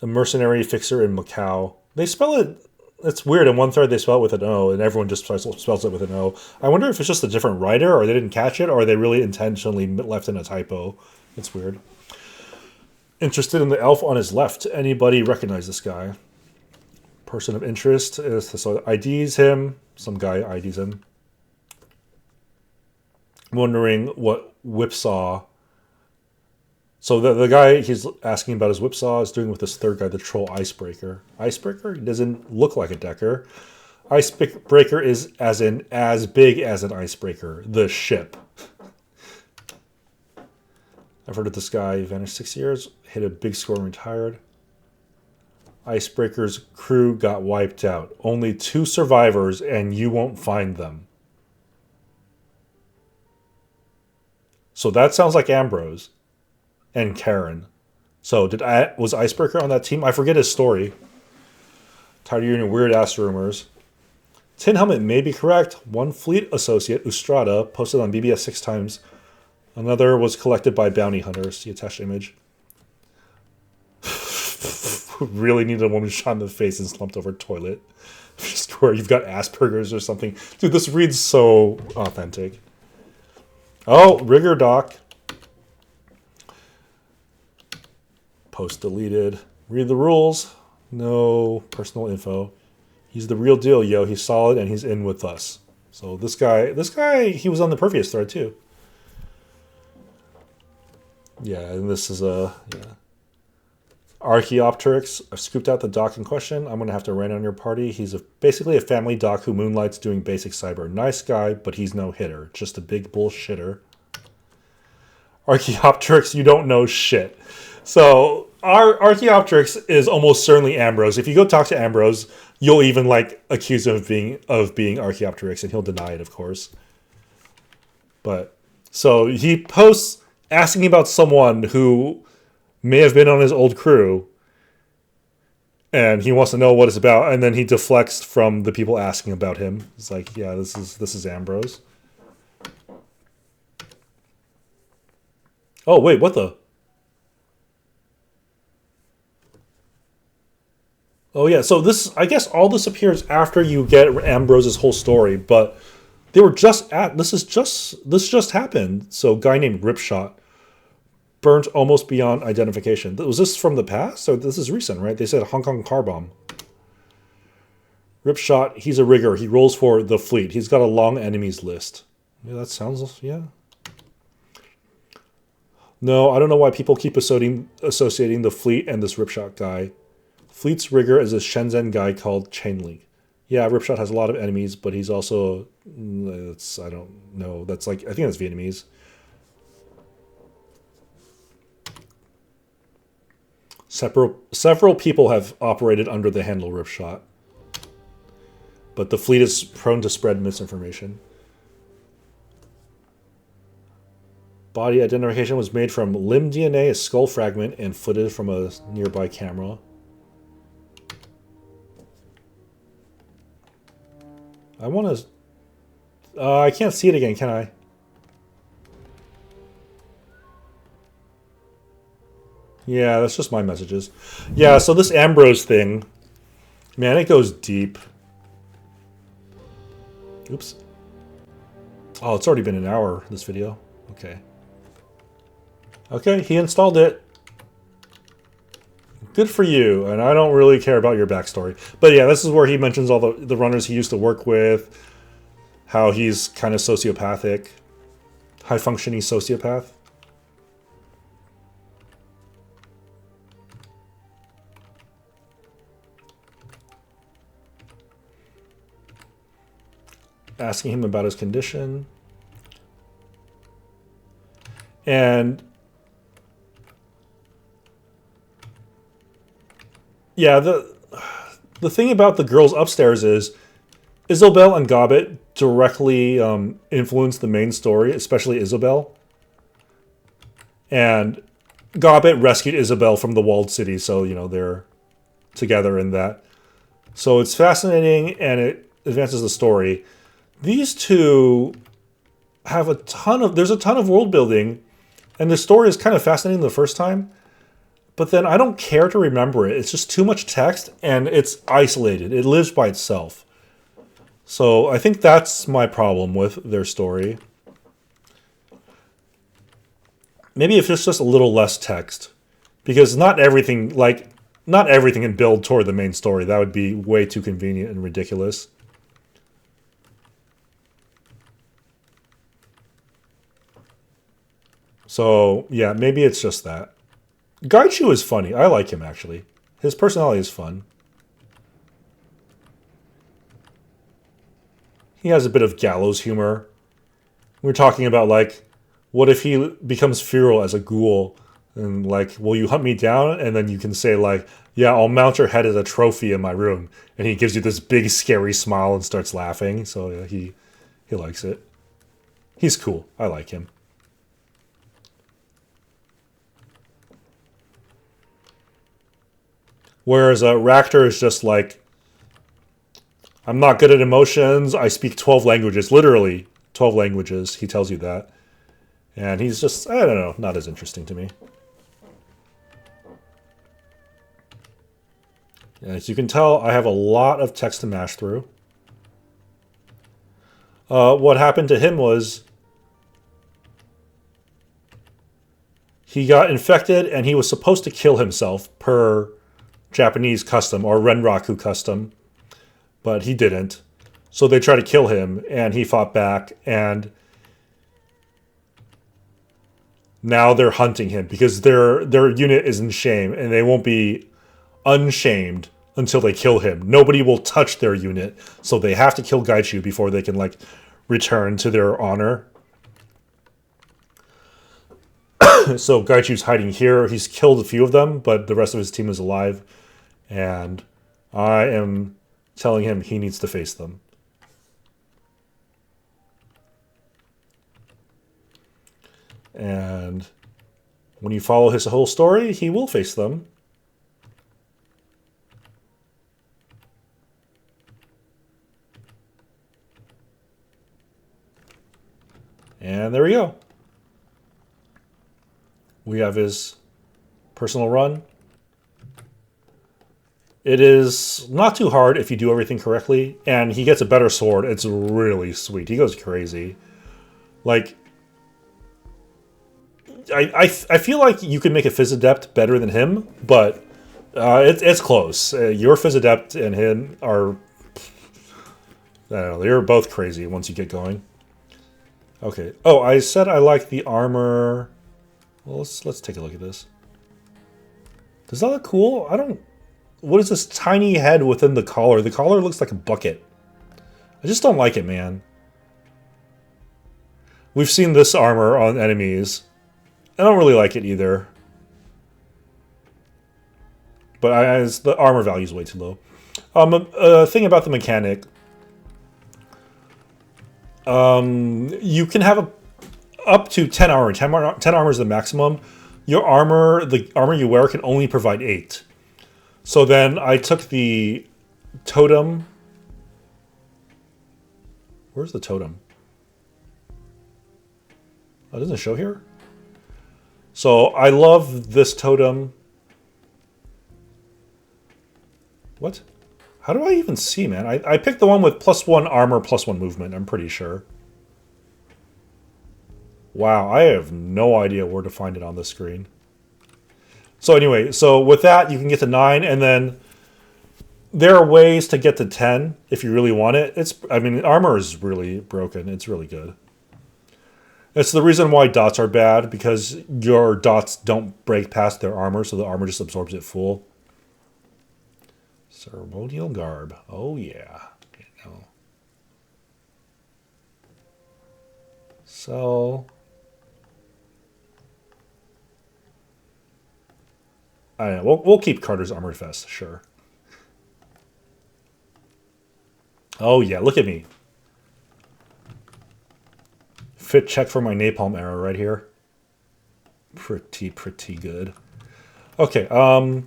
a mercenary fixer in Macau. They spell it it's weird. In one thread they spell it with an O, and everyone just spells it with an O. I wonder if it's just a different writer, or they didn't catch it, or they really intentionally left in a typo. It's weird. Interested in the elf on his left. Anybody recognize this guy? Person of interest. So IDs him. Some guy IDs him. I'm wondering what whipsaw. So the guy he's asking about his whipsaw is doing with this third guy, the troll icebreaker. Icebreaker? He doesn't look like a decker. Icebreaker is as big as an icebreaker. The ship. I've heard of this guy. He vanished 6 years. Hit a big score and retired. Icebreaker's crew got wiped out. Only 2 survivors, and you won't find them. So that sounds like Ambrose and Karen. So was Icebreaker on that team? I forget his story. Tired of hearing weird ass rumors. Tin Helmet may be correct. One fleet associate, Ustrada, posted on BBS 6 times. Another was collected by bounty hunters. The attached image. Really needed a woman shot in the face and slumped over a toilet. Just where you've got Asperger's or something. Dude, this reads so authentic. Oh, Rigger Doc. Post deleted. Read the rules. No personal info. He's the real deal, yo. He's solid and he's in with us. So this guy, he was on the Pervious thread too. Yeah, and this is Archaeopteryx. I've scooped out the doc in question. I'm going to have to rain on your party. He's basically a family doc who moonlights doing basic cyber. Nice guy, but he's no hitter. Just a big bullshitter. Archaeopteryx, you don't know shit. So our Archaeopteryx is almost certainly Ambrose. If you go talk to Ambrose, you'll even accuse him of being Archaeopteryx, and he'll deny it, of course. But so he posts asking about someone who may have been on his old crew, and he wants to know what it's about, and then he deflects from the people asking about him. It's like, yeah, this is Ambrose. Oh wait, what the? Oh yeah, so I guess all this appears after you get Ambrose's whole story, but they were this just happened. So guy named Ripshot burnt almost beyond identification. Was this from the past? So this is recent, right? They said Hong Kong car bomb. Ripshot, he's a rigger. He rolls for the fleet. He's got a long enemies list. Yeah, that sounds, yeah. No, I don't know why people keep associating the fleet and this Ripshot guy. Fleet's rigger is a Shenzhen guy called Chainlink. Yeah, Ripshot has a lot of enemies, but he's also, I don't know. I think that's Vietnamese. Several people have operated under the handle Ripshot, but the fleet is prone to spread misinformation. Body identification was made from limb DNA, a skull fragment, and footage from a nearby camera. I want to... I can't see it again, can I? Yeah, that's just my messages. Yeah, so this Ambrose thing, man, it goes deep. Oops. Oh, it's already been an hour, this video. Okay. Okay, he installed it. Good for you, and I don't really care about your backstory. But yeah, this is where he mentions all the runners he used to work with, how he's kind of sociopathic, high-functioning sociopath. Asking him about his condition. And yeah, the thing about the girls upstairs is Isobel and Gobbet directly influence the main story, especially Isobel. And Gobbet rescued Isobel from the walled city, so, you know, they're together in that. So it's fascinating, and it advances the story. These two have there's a ton of world building, and the story is kind of fascinating the first time, but then I don't care to remember it. It's just too much text, and it's isolated. It lives by itself. So I think that's my problem with their story. Maybe if it's just a little less text. Because not everything can build toward the main story. That would be way too convenient and ridiculous. So, yeah, maybe it's just that. Gaichu is funny. I like him, actually. His personality is fun. He has a bit of gallows humor. We're talking about, like, what if he becomes feral as a ghoul? And, like, will you hunt me down? And then you can say, like, yeah, I'll mount your head as a trophy in my room. And he gives you this big, scary smile and starts laughing. So, yeah, he likes it. He's cool. I like him. Whereas Ractor is just like, I'm not good at emotions. I speak 12 languages. Literally 12 languages. He tells you that. And he's just, I don't know, not as interesting to me. As you can tell, I have a lot of text to mash through. What happened to him was he got infected and he was supposed to kill himself per Japanese custom or Renraku custom, but he didn't. So they tried to kill him and he fought back, and now they're hunting him because their unit is in shame, and they won't be unshamed until they kill him. Nobody will touch their unit, so they have to kill Gaichu before they can, like, return to their honor. So Gaichu's hiding here. He's killed a few of them, but the rest of his team is alive. And I am telling him he needs to face them. And when you follow his whole story, he will face them. And there we go. We have his personal run. It is not too hard if you do everything correctly, and he gets a better sword. It's really sweet. He goes crazy. Like, I feel like you could make a Phys Adept better than him, but it's close. Your Phys Adept and him are, I don't know, they're both crazy once you get going. Okay. Oh, I said I like the armor. Well, let's take a look at this. Does that look cool? I don't... What is this tiny head within the collar? The collar looks like a bucket. I just don't like it, man. We've seen this armor on enemies. I don't really like it either. But the armor value is way too low. A thing about the mechanic. You can have up to 10 armor. 10 armor is the maximum. Your armor, the armor you wear, can only provide 8. So then I took the totem. Where's the totem? Oh, doesn't it show here? So I love this totem. What? How do I even see, man? I picked the one with +1 armor, +1 movement, I'm pretty sure. Wow, I have no idea where to find it on this screen. So anyway, so with that, you can get to 9, and then there are ways to get to 10 if you really want it. I mean, armor is really broken. It's really good. It's the reason why dots are bad, because your dots don't break past their armor, so the armor just absorbs it full. Ceremonial garb. Oh, yeah. Okay, no. So... I don't know. We'll keep Carter's Armored Vest, sure. Oh, yeah, look at me. Fit check for my napalm arrow right here. Pretty good. Okay, I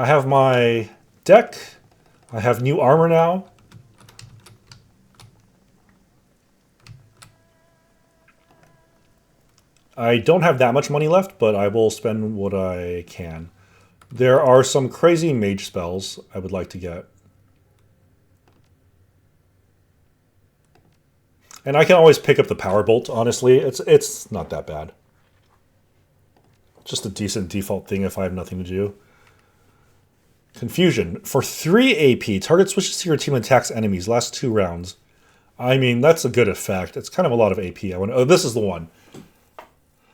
have my deck. I have new armor now. I don't have that much money left, but I will spend what I can. There are some crazy mage spells I would like to get. And I can always pick up the Power Bolt, honestly. It's not that bad. Just a decent default thing if I have nothing to do. Confusion. For 3 AP, target switches to your team and attacks enemies. Last 2 rounds. I mean, that's a good effect. It's kind of a lot of AP. Oh, this is the one.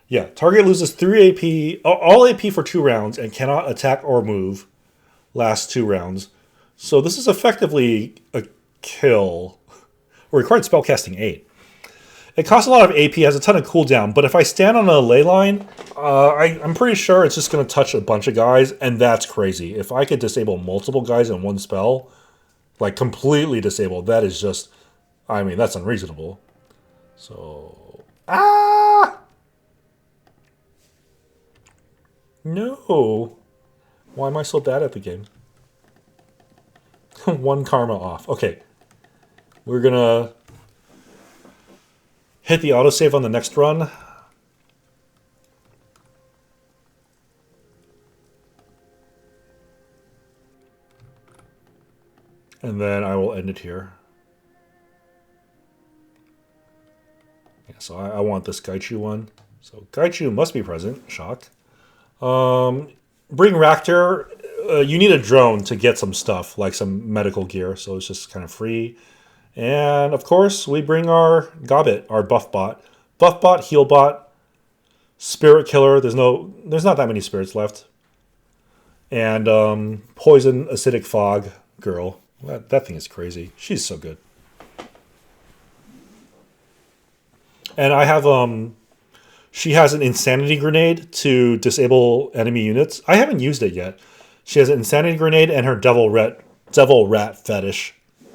Yeah, target loses 3 AP, all AP for 2 rounds, and cannot attack or move last 2 rounds. So this is effectively a kill. Required spellcasting 8. It costs a lot of AP, has a ton of cooldown, but if I stand on a ley line, I'm pretty sure it's just going to touch a bunch of guys, and that's crazy. If I could disable multiple guys in one spell, like completely disabled, that is just, I mean, that's unreasonable. So, no. Why am I so bad at the game? 1 karma off. Okay. We're going to hit the autosave on the next run. And then I will end it here. Yeah, so I want this Gaichu one. So Gaichu must be present. Shock. Bring Ractor. You need a drone to get some stuff, like some medical gear. So it's just kind of free. And of course, we bring our Gobbit, our buff bot. Buff bot, heal bot, spirit killer. There's not that many spirits left. And poison acidic fog girl. That thing is crazy. She's so good. And I have she has an insanity grenade to disable enemy units. I haven't used it yet. She has an insanity grenade and her devil rat fetish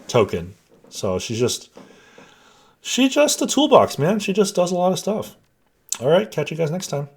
token. So she's just a toolbox, man. She just does a lot of stuff. All right, catch you guys next time.